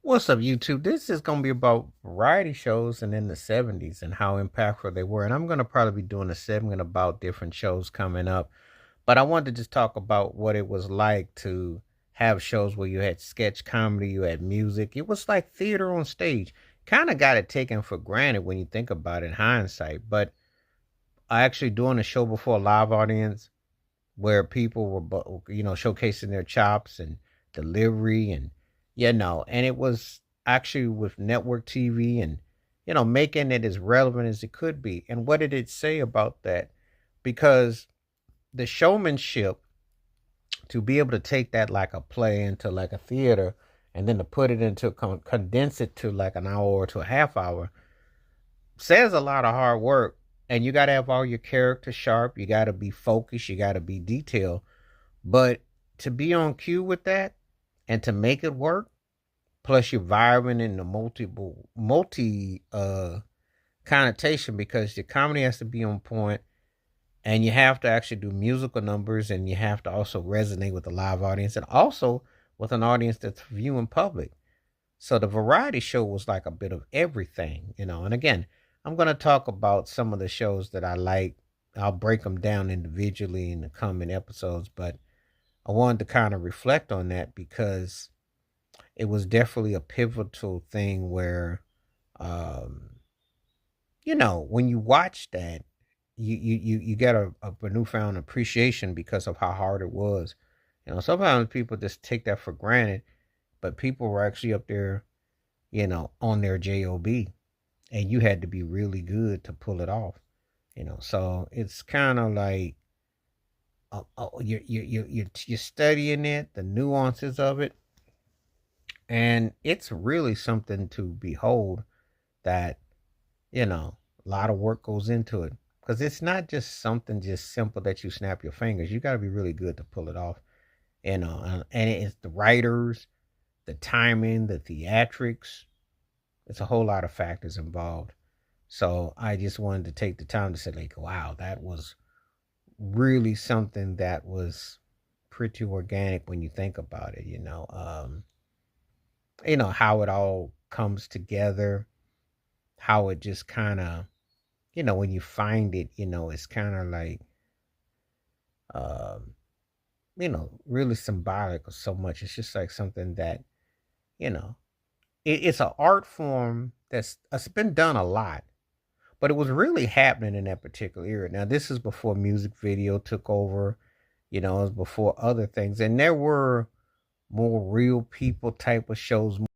What's up, YouTube? This is going to be about variety shows and in the 70s and how impactful they were. And I'm going to probably be doing a segment about different shows coming up. But I wanted to just talk about what it was like to have shows where you had sketch comedy, you had music. It was like theater on stage. Kind of got it taken for granted when you think about it in hindsight. But I actually doing a show before a live audience where people were, showcasing their chops and delivery and, and it was actually with network TV and, making it as relevant as it could be. And what did it say about that? Because the showmanship to be able to take that like a play into like a theater and then to put it into condense it to like an hour or to a half hour says a lot of hard work. And you got to have all your characters sharp. You got to be focused. You got to be detailed. But to be on cue with that and to make it work, plus you're vibing in the multi connotation because your comedy has to be on point and you have to actually do musical numbers and you have to also resonate with the live audience and also with an audience that's viewing public. So the variety show was like a bit of everything. And again, I'm going to talk about some of the shows that I like. I'll break them down individually in the coming episodes, but I wanted to kind of reflect on that because it was definitely a pivotal thing where, um, when you watch that, you get a newfound appreciation because of how hard it was. Sometimes people just take that for granted, but people were actually up there, on their job, and you had to be really good to pull it off. So it's kind of like you're studying it, the nuances of it, and it's really something to behold that, a lot of work goes into it because it's not just something just simple that you snap your fingers. You got to be really good to pull it off, and it's the writers, the timing, the theatrics. It's a whole lot of factors involved. So I just wanted to take the time to say, like, wow, that was really something that was pretty organic when you think about it. How it all comes together, how it just kind of, when you find it, it's kind of like, um, really symbolic of so much. It's just like something that, you know, it's an art form that's been done a lot, but it was really happening in that particular era. Now, this is before music video took over, it was before other things, and there were more real people type of shows,